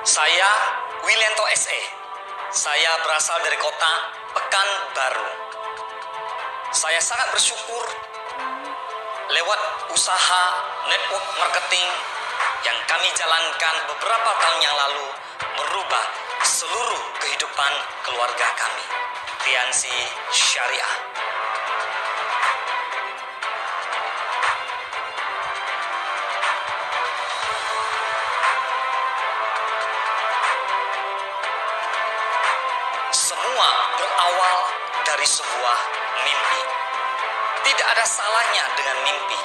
Saya Willianto SE. Saya berasal dari kota Pekanbaru. Saya sangat bersyukur lewat usaha network marketing yang kami jalankan beberapa tahun yang lalu merubah seluruh kehidupan keluarga kami. Tiansi Syariah. Semua berawal dari sebuah mimpi. Tidak ada salahnya dengan mimpi.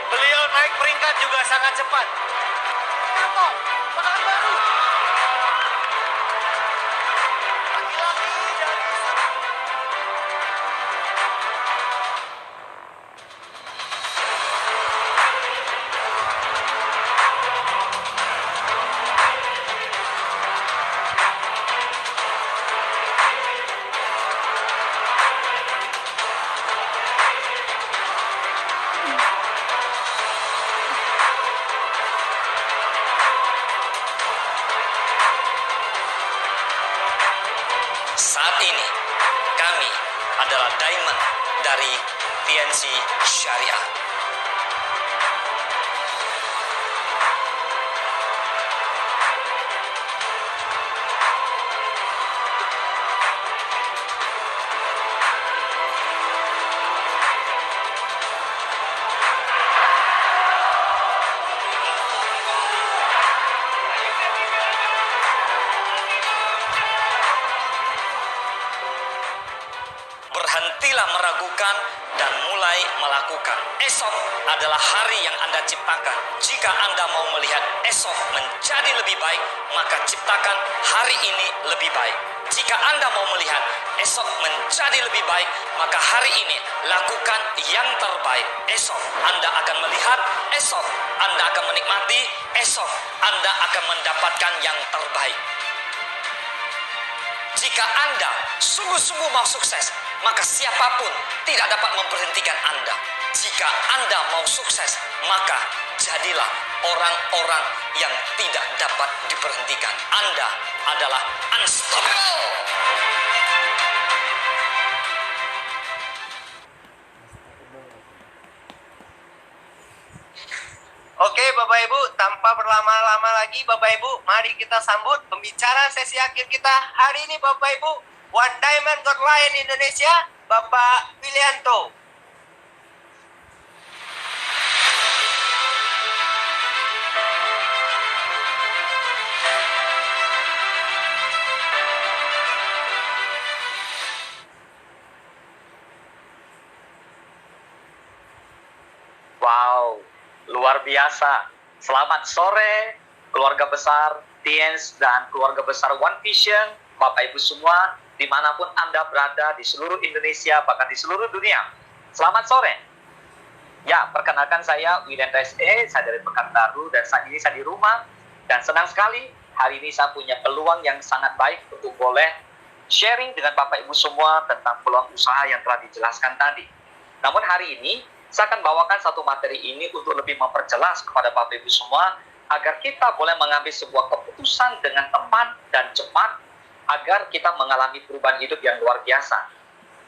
Beliau naik peringkat juga sangat cepat. Pekanbaru. Laki-laki dari Saat ini kami adalah diamond dari Tiansi Syariah. Berhentilah meragukan dan mulai melakukan. Esok adalah hari yang Anda ciptakan. Jika Anda mau melihat esok menjadi lebih baik, maka ciptakan hari ini lebih baik. Jika Anda mau melihat esok menjadi lebih baik, maka hari ini lakukan yang terbaik. Esok Anda akan melihat, esok Anda akan menikmati, esok Anda akan mendapatkan yang terbaik. Jika Anda sungguh-sungguh mau sukses, maka siapapun tidak dapat memberhentikan Anda. Jika Anda mau sukses, maka jadilah orang-orang yang tidak dapat diberhentikan. Anda adalah unstoppable. Oke Bapak Ibu, tanpa berlama-lama lagi Bapak Ibu, mari kita sambut pembicara sesi akhir kita hari ini Bapak Ibu, One Diamond God Lion Indonesia, Bapak Willianto. Wow, luar biasa. Selamat sore, keluarga besar Tiens dan keluarga besar One Vision, Bapak Ibu semua, dimanapun Anda berada di seluruh Indonesia, bahkan di seluruh dunia. Selamat sore. Ya, perkenalkan saya Willianto SE, saya dari Pekanbaru, dan saat ini saya di rumah. Dan senang sekali, hari ini saya punya peluang yang sangat baik untuk boleh sharing dengan Bapak Ibu semua tentang peluang usaha yang telah dijelaskan tadi. Namun hari ini, saya akan bawakan satu materi ini untuk lebih memperjelas kepada Bapak Ibu semua agar kita boleh mengambil sebuah keputusan dengan tepat dan cepat agar kita mengalami perubahan hidup yang luar biasa.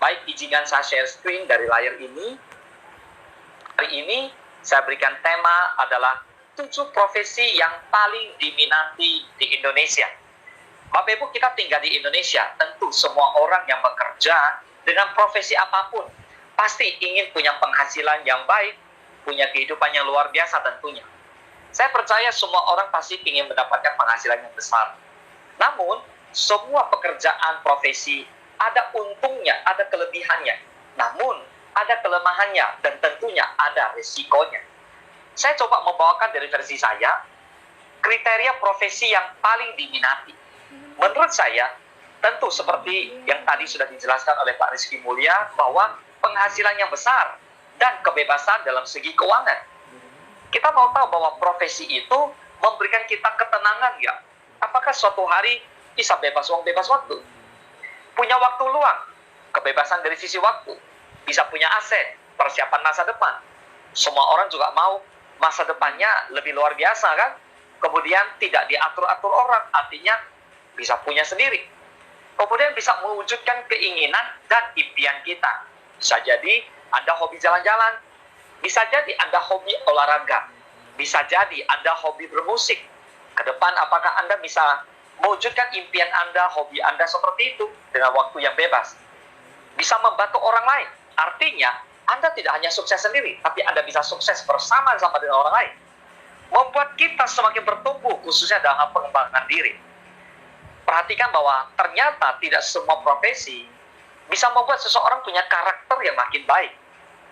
Baik, izinkan saya share screen dari layar ini. Hari ini saya berikan tema adalah 7 profesi yang paling diminati di Indonesia. Bapak Ibu, kita tinggal di Indonesia, tentu semua orang yang bekerja dengan profesi apapun pasti ingin punya penghasilan yang baik, punya kehidupan yang luar biasa tentunya. Saya percaya semua orang pasti ingin mendapatkan penghasilan yang besar. Namun, semua pekerjaan profesi ada untungnya, ada kelebihannya. Namun, ada kelemahannya dan tentunya ada risikonya. Saya coba membawakan dari versi saya, kriteria profesi yang paling diminati. Menurut saya, tentu seperti yang tadi sudah dijelaskan oleh Pak Rizky Mulya, bahwa penghasilan yang besar dan kebebasan dalam segi keuangan. Kita mau tahu bahwa profesi itu memberikan kita ketenangan ya. Apakah suatu hari bisa bebas uang, bebas waktu? Punya waktu luang, kebebasan dari sisi waktu, bisa punya aset, persiapan masa depan. Semua orang juga mau masa depannya lebih luar biasa kan? Kemudian tidak diatur-atur orang, artinya bisa punya sendiri. Kemudian bisa mewujudkan keinginan dan impian kita. Bisa jadi Anda hobi jalan-jalan, bisa jadi Anda hobi olahraga, bisa jadi Anda hobi bermusik. Ke depan apakah Anda bisa mewujudkan impian Anda, hobi Anda seperti itu dengan waktu yang bebas? Bisa membantu orang lain. Artinya, Anda tidak hanya sukses sendiri, tapi Anda bisa sukses bersama-sama dengan orang lain. Membuat kita semakin bertumbuh, khususnya dalam hal pengembangan diri. Perhatikan bahwa ternyata tidak semua profesi bisa membuat seseorang punya karakter yang makin baik.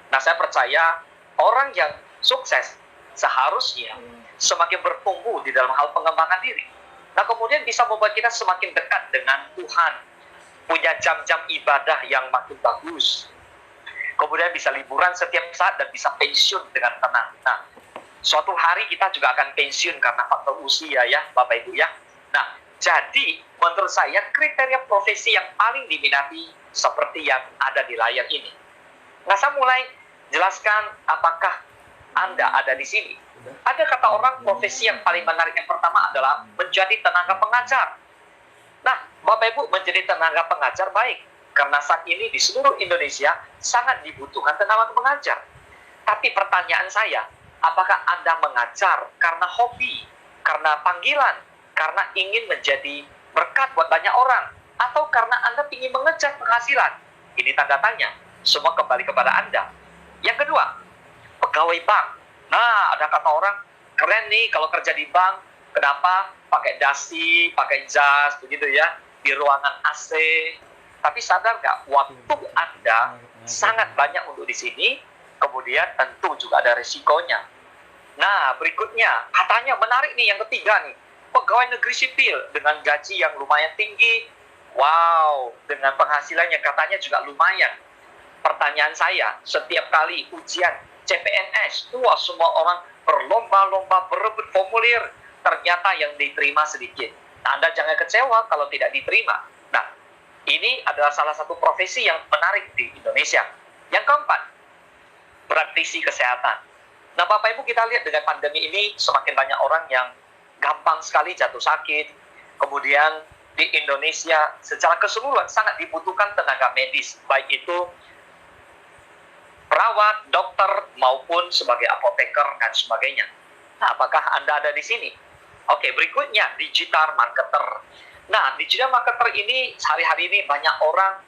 Nah, saya percaya orang yang sukses seharusnya semakin bertumbuh di dalam hal pengembangan diri. Nah, kemudian bisa membuat kita semakin dekat dengan Tuhan, punya jam-jam ibadah yang makin bagus. Kemudian bisa liburan setiap saat dan bisa pensiun dengan tenang. Nah, suatu hari kita juga akan pensiun karena faktor usia ya, Bapak Ibu ya. Nah, jadi menurut saya kriteria profesi yang paling diminati seperti yang ada di layar ini. Nah, saya mulai jelaskan apakah Anda ada di sini. Ada kata orang profesi yang paling menarik yang pertama adalah menjadi tenaga pengajar. Nah, Bapak Ibu menjadi tenaga pengajar baik. Karena saat ini di seluruh Indonesia sangat dibutuhkan tenaga pengajar. Tapi pertanyaan saya, apakah Anda mengajar karena hobi, karena panggilan, karena ingin menjadi berkat buat banyak orang, atau karena Anda ingin mengejar penghasilan? Ini tanda tanya. Semua kembali kepada Anda. Yang kedua, pegawai bank. Nah, ada kata orang, keren nih kalau kerja di bank. Kenapa? Pakai dasi, pakai jas, begitu ya, di ruangan AC. Tapi sadar nggak, waktu Anda sangat banyak untuk di sini, kemudian tentu juga ada risikonya. Nah, berikutnya, katanya menarik nih yang ketiga nih, pegawai negeri sipil dengan gaji yang lumayan tinggi. Wow, dengan penghasilan yang katanya juga lumayan. Pertanyaan saya, setiap kali ujian CPNS, wah semua orang berlomba-lomba berebut formulir, ternyata yang diterima sedikit. Nah, Anda jangan kecewa kalau tidak diterima. Nah, ini adalah salah satu profesi yang menarik di Indonesia. Yang keempat, praktisi kesehatan. Nah, Bapak Ibu, kita lihat dengan pandemi ini semakin banyak orang yang gampang sekali jatuh sakit. Kemudian di Indonesia secara keseluruhan sangat dibutuhkan tenaga medis, baik itu perawat, dokter, maupun sebagai apoteker dan sebagainya. Nah, apakah Anda ada di sini? Oke, berikutnya digital marketer. Nah, digital marketer ini hari-hari ini banyak orang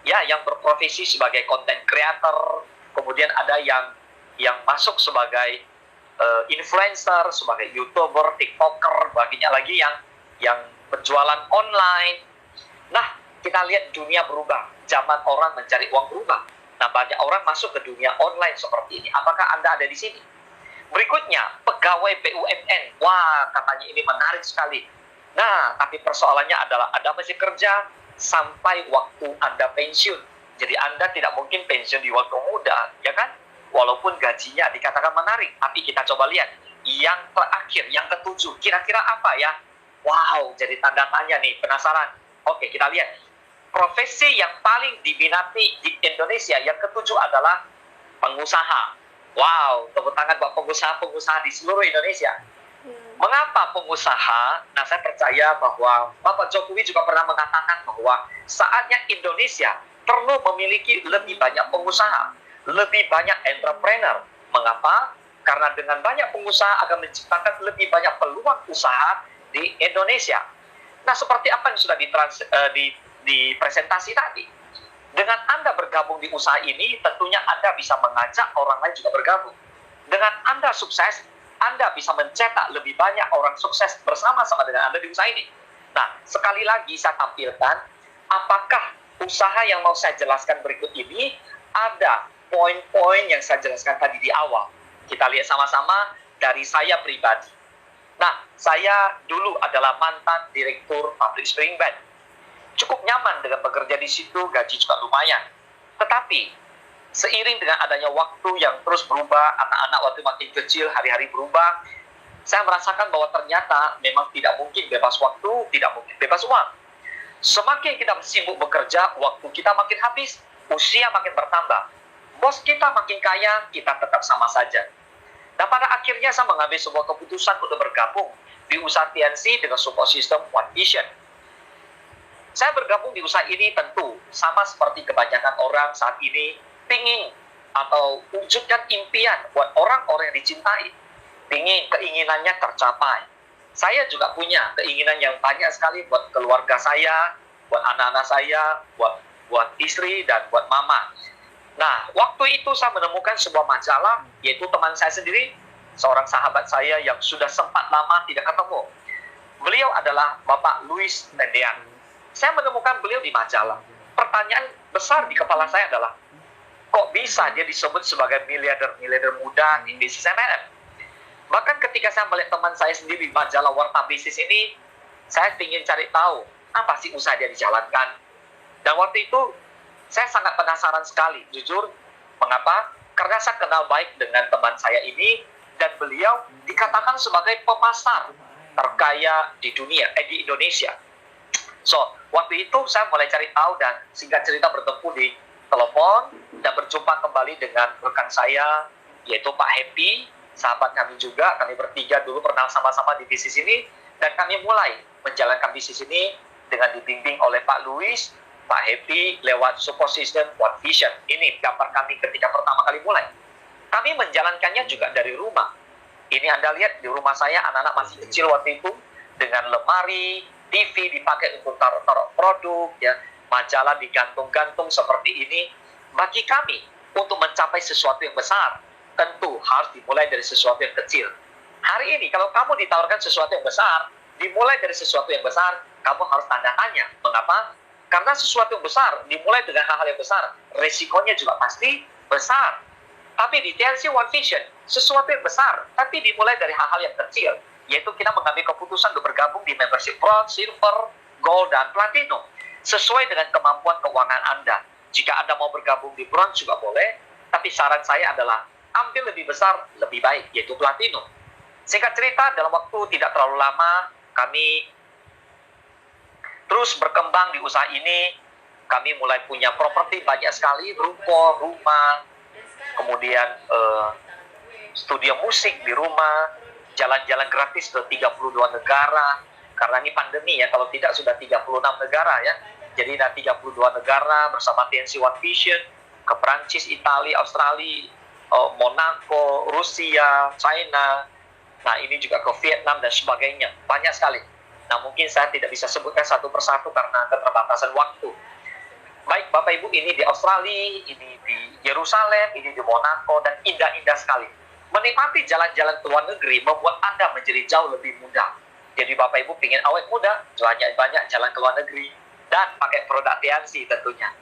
ya yang berprofesi sebagai content creator, kemudian ada yang masuk sebagai influencer, sebagai YouTuber, TikToker, baginya lagi yang berjualan online. Nah, kita lihat dunia berubah, zaman orang mencari uang berubah. Nah, banyak orang masuk ke dunia online seperti ini. Apakah Anda ada di sini? Berikutnya, pegawai BUMN. Wah, katanya ini menarik sekali. Nah, tapi persoalannya adalah Anda masih kerja sampai waktu Anda pensiun. Jadi Anda tidak mungkin pensiun di waktu muda, ya kan? Walaupun gajinya dikatakan menarik, tapi kita coba lihat. Yang terakhir, yang ketujuh, kira-kira apa ya? Wow, jadi tanda tanya nih, penasaran. Oke, kita lihat. Profesi yang paling diminati di Indonesia yang ketujuh adalah pengusaha. Wow, tepuk tangan buat pengusaha-pengusaha di seluruh Indonesia. Mengapa pengusaha? Nah, saya percaya bahwa Bapak Jokowi juga pernah mengatakan bahwa saatnya Indonesia perlu memiliki lebih banyak pengusaha, lebih banyak entrepreneur. Mengapa? Karena dengan banyak pengusaha akan menciptakan lebih banyak peluang usaha di Indonesia. Nah, seperti apa yang sudah di presentasi tadi. Dengan Anda bergabung di usaha ini, tentunya Anda bisa mengajak orang lain juga bergabung. Dengan Anda sukses, Anda bisa mencetak lebih banyak orang sukses bersama-sama dengan Anda di usaha ini. Nah, sekali lagi saya tampilkan, apakah usaha yang mau saya jelaskan berikut ini ada poin-poin yang saya jelaskan tadi di awal. Kita lihat sama-sama dari saya pribadi. Nah, saya dulu adalah mantan direktur pabrik Spring Bed. Cukup nyaman dengan bekerja di situ, gaji juga lumayan. Tetapi, seiring dengan adanya waktu yang terus berubah, anak-anak waktu makin kecil, hari-hari berubah, saya merasakan bahwa ternyata memang tidak mungkin bebas waktu, tidak mungkin bebas uang. Semakin kita sibuk bekerja, waktu kita makin habis, usia makin bertambah. Bos kita makin kaya, kita tetap sama saja. Nah, pada akhirnya saya mengambil sebuah keputusan untuk bergabung di usaha TNC dengan support system One Vision. Saya bergabung di usaha ini tentu sama seperti kebanyakan orang saat ini pingin atau wujudkan impian buat orang-orang yang dicintai. Pingin keinginannya tercapai. Saya juga punya keinginan yang banyak sekali buat keluarga saya, buat anak-anak saya, buat istri, dan buat mama. Nah, waktu itu saya menemukan sebuah majalah, yaitu teman saya sendiri, seorang sahabat saya yang sudah sempat lama tidak ketemu. Beliau adalah Bapak Louis Tendean. Saya menemukan beliau di majalah. Pertanyaan besar di kepala saya adalah, kok bisa dia disebut sebagai miliarder muda di bisnis MLM? Bahkan ketika saya melihat teman saya sendiri di majalah Warta Bisnis ini, saya ingin cari tahu, apa sih usaha dia dijalankan. Dan waktu itu, saya sangat penasaran sekali, jujur. Mengapa? Karena saya kenal baik dengan teman saya ini, dan beliau dikatakan sebagai pemasar terkaya di dunia, di Indonesia. So, waktu itu saya mulai cari tahu dan singkat cerita bertemu di telepon dan berjumpa kembali dengan rekan saya, yaitu Pak Happy, sahabat kami juga. Kami bertiga dulu pernah sama-sama di bisnis ini, dan kami mulai menjalankan bisnis ini dengan dibimbing oleh Pak Louis, Pak Happy lewat support system One Vision. Ini gambar kami ketika pertama kali mulai. Kami menjalankannya juga dari rumah. Ini Anda lihat di rumah saya, anak-anak masih kecil waktu itu, dengan lemari, TV dipakai untuk taruh-taruh produk, ya, majalah digantung-gantung seperti ini. Bagi kami, untuk mencapai sesuatu yang besar, tentu harus dimulai dari sesuatu yang kecil. Hari ini, kalau kamu ditawarkan sesuatu yang besar, dimulai dari sesuatu yang besar, kamu harus tanda tanya. Mengapa? Karena sesuatu yang besar, dimulai dengan hal-hal yang besar, resikonya juga pasti besar. Tapi di TNC One Vision, sesuatu yang besar, tapi dimulai dari hal-hal yang kecil, yaitu kita mengambil keputusan untuk bergabung di membership Bronze, Silver, Gold, dan Platinum, sesuai dengan kemampuan keuangan Anda. Jika Anda mau bergabung di Bronze juga boleh, tapi saran saya adalah ambil lebih besar, lebih baik, yaitu Platinum. Singkat cerita, dalam waktu tidak terlalu lama, kami terus berkembang di usaha ini. Kami mulai punya properti banyak sekali, ruko, rumah, kemudian studio musik di rumah, jalan-jalan gratis ke 32 negara, karena ini pandemi ya, kalau tidak sudah 36 negara ya. Jadi ada 32 negara bersama TNC One Vision, ke Prancis, Italia, Australia, Monaco, Rusia, China, nah ini juga ke Vietnam dan sebagainya, banyak sekali. Nah, mungkin saya tidak bisa sebutkan satu persatu karena keterbatasan waktu. Baik, Bapak Ibu, ini di Australia, ini di Yerusalem, ini di Monaco, dan indah-indah sekali. Menikmati jalan-jalan ke luar negeri membuat Anda menjadi jauh lebih mudah. Jadi Bapak Ibu ingin awet muda, banyak jalan ke luar negeri, dan pakai produk TNC tentunya.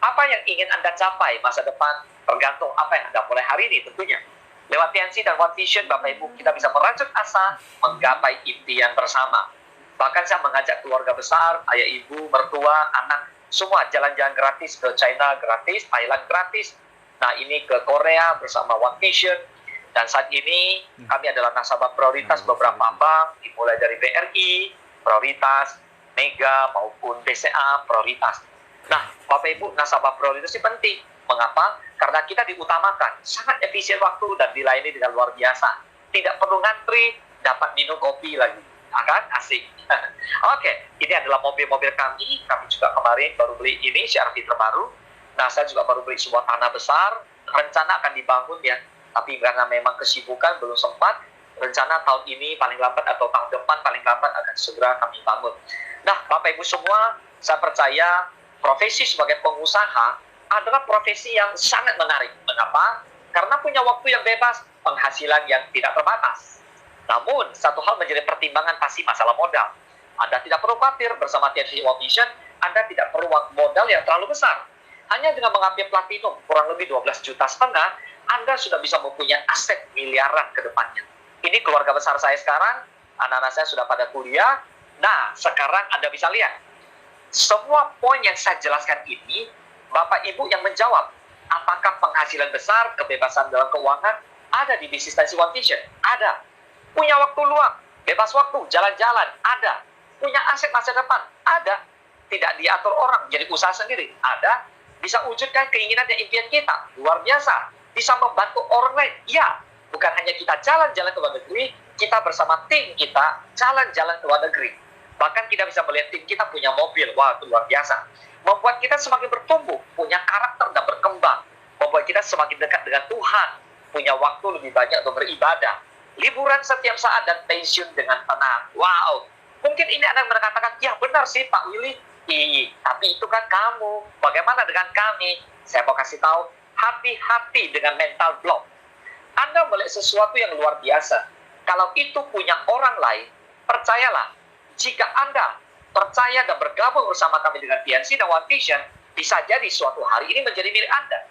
Apa yang ingin Anda capai masa depan, tergantung apa yang Anda mulai hari ini tentunya. Lewat TNC dan One Vision, Bapak Ibu, kita bisa merajut asa, menggapai impian bersama. Bahkan saya mengajak keluarga besar, ayah ibu, mertua, anak, semua jalan-jalan gratis ke China gratis, Thailand gratis. Nah, ini ke Korea bersama One Vision. Dan saat ini kami adalah nasabah prioritas beberapa bank, dimulai dari BRI, prioritas, Mega maupun BCA, prioritas. Nah, Bapak Ibu, nasabah prioritas ini penting. Mengapa? Karena kita diutamakan, sangat efisien waktu dan dilayani dengan luar biasa. Tidak perlu ngantri, dapat minum kopi lagi. Akan asik. Oke, ini adalah mobil-mobil kami. Kami juga kemarin baru beli ini, CR-V terbaru. Nah, saya juga baru beli sebuah tanah besar. Rencana akan dibangun ya. Tapi karena memang kesibukan belum sempat. Rencana tahun ini paling lambat atau tahun depan paling lambat akan segera kami bangun. Nah, Bapak Ibu semua, saya percaya profesi sebagai pengusaha adalah profesi yang sangat menarik. Mengapa? Karena punya waktu yang bebas, penghasilan yang tidak terbatas. Namun, satu hal menjadi pertimbangan pasti masalah modal. Anda tidak perlu khawatir bersama TNC One Vision, Anda tidak perlu modal yang terlalu besar. Hanya dengan mengambil Platinum kurang lebih 12,5 juta, Anda sudah bisa mempunyai aset miliaran ke depannya. Ini keluarga besar saya sekarang, anak-anak saya sudah pada kuliah. Nah, sekarang Anda bisa lihat. Semua poin yang saya jelaskan ini, Bapak Ibu yang menjawab. Apakah penghasilan besar, kebebasan dalam keuangan, ada di bisnis TNC One Vision? Ada. Punya waktu luang, bebas waktu, jalan-jalan, ada. Punya aset masa depan, ada. Tidak diatur orang, jadi usaha sendiri, ada. Bisa wujudkan keinginan dan impian kita, luar biasa. Bisa membantu orang lain, ya. Bukan hanya kita jalan-jalan ke luar negeri, kita bersama tim kita jalan-jalan ke luar negeri. Bahkan kita bisa melihat tim kita punya mobil, wah itu luar biasa. Membuat kita semakin bertumbuh, punya karakter dan berkembang. Membuat kita semakin dekat dengan Tuhan, punya waktu lebih banyak untuk beribadah. Liburan setiap saat dan pensiun dengan tenang. Wow, mungkin ini Anda berkatakan, ya benar sih Pak Willy. Tapi itu kan kamu. Bagaimana dengan kami? Saya mau kasih tahu, hati-hati dengan mental block. Anda melihat sesuatu yang luar biasa. Kalau itu punya orang lain, percayalah, jika Anda percaya dan bergabung bersama kami dengan PNC dan One Vision, bisa jadi suatu hari ini menjadi milik Anda.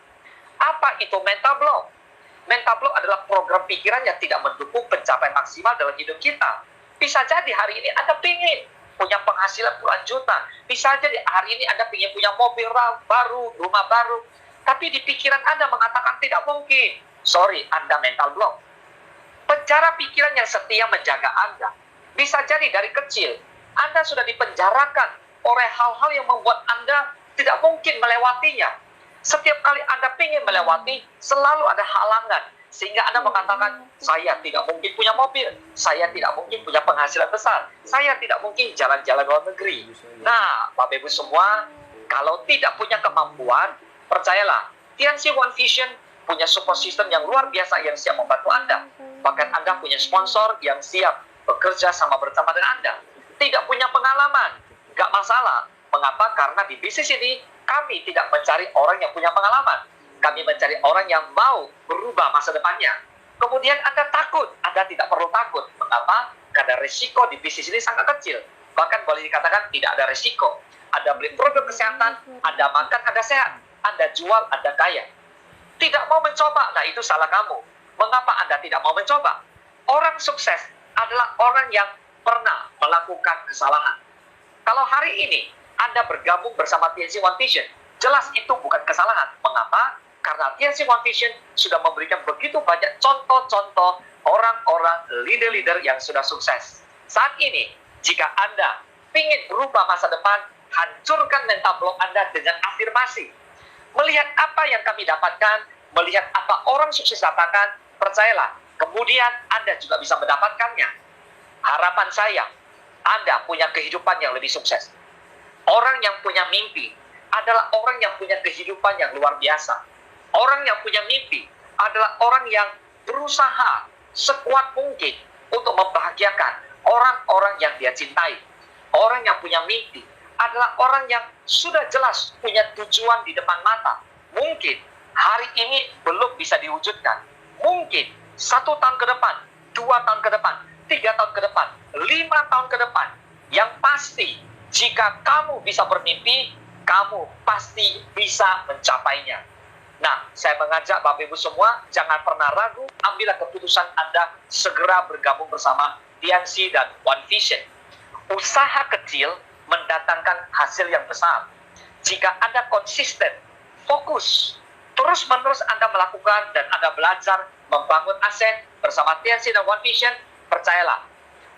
Apa itu mental block? Mental block adalah program pikiran yang tidak mendukung pencapaian maksimal dalam hidup kita. Bisa jadi hari ini Anda ingin punya penghasilan puluhan juta. Bisa jadi hari ini Anda ingin punya mobil baru, rumah baru. Tapi di pikiran Anda mengatakan tidak mungkin. Sorry, Anda mental block. Penjara pikiran yang setia menjaga Anda. Bisa jadi dari kecil, Anda sudah dipenjarakan oleh hal-hal yang membuat Anda tidak mungkin melewatinya. Setiap kali Anda ingin melewati, selalu ada halangan. Sehingga Anda mengatakan, saya tidak mungkin punya mobil. Saya tidak mungkin punya penghasilan besar. Saya tidak mungkin jalan-jalan luar negeri. Nah, Bapak Ibu semua, kalau tidak punya kemampuan, percayalah, TNC One Vision punya support system yang luar biasa yang siap membantu Anda. Bahkan Anda punya sponsor yang siap bekerja sama bersama dengan Anda. Tidak punya pengalaman, nggak masalah. Mengapa? Karena di bisnis ini, kami tidak mencari orang yang punya pengalaman. Kami mencari orang yang mau berubah masa depannya. Kemudian Anda takut, Anda tidak perlu takut. Mengapa? Karena risiko di bisnis ini sangat kecil. Bahkan boleh dikatakan tidak ada risiko. Anda beli produk kesehatan, Anda makan, Anda sehat. Anda jual, Anda kaya. Tidak mau mencoba, nah itu salah kamu. Mengapa Anda tidak mau mencoba? Orang sukses adalah orang yang pernah melakukan kesalahan. Kalau hari ini Anda bergabung bersama TNC One Vision, jelas itu bukan kesalahan. Mengapa? Karena TNC One Vision sudah memberikan begitu banyak contoh-contoh orang-orang leader-leader yang sudah sukses. Saat ini, jika Anda ingin berubah masa depan, hancurkan mental block Anda dengan afirmasi. Melihat apa yang kami dapatkan, melihat apa orang sukses dapatkan, percayalah, kemudian Anda juga bisa mendapatkannya. Harapan saya, Anda punya kehidupan yang lebih sukses. Orang yang punya mimpi adalah orang yang punya kehidupan yang luar biasa. Orang yang punya mimpi adalah orang yang berusaha sekuat mungkin untuk membahagiakan orang-orang yang dia cintai. Orang yang punya mimpi adalah orang yang sudah jelas punya tujuan di depan mata. Mungkin hari ini belum bisa diwujudkan. Mungkin 1 tahun ke depan, 2 tahun ke depan, 3 tahun ke depan, 5 tahun ke depan. Yang pasti, jika kamu bisa bermimpi, kamu pasti bisa mencapainya. Nah, saya mengajak Bapak Ibu semua, jangan pernah ragu, ambillah keputusan Anda segera bergabung bersama TNC dan One Vision. Usaha kecil mendatangkan hasil yang besar. Jika Anda konsisten, fokus, terus-menerus Anda melakukan dan Anda belajar membangun aset bersama TNC dan One Vision, percayalah,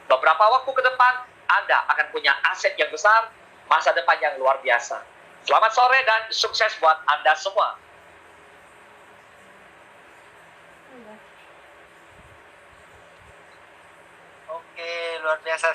beberapa waktu ke depan Anda akan punya aset yang besar, masa depan yang luar biasa. Selamat sore dan sukses buat Anda semua. Oke, luar biasa.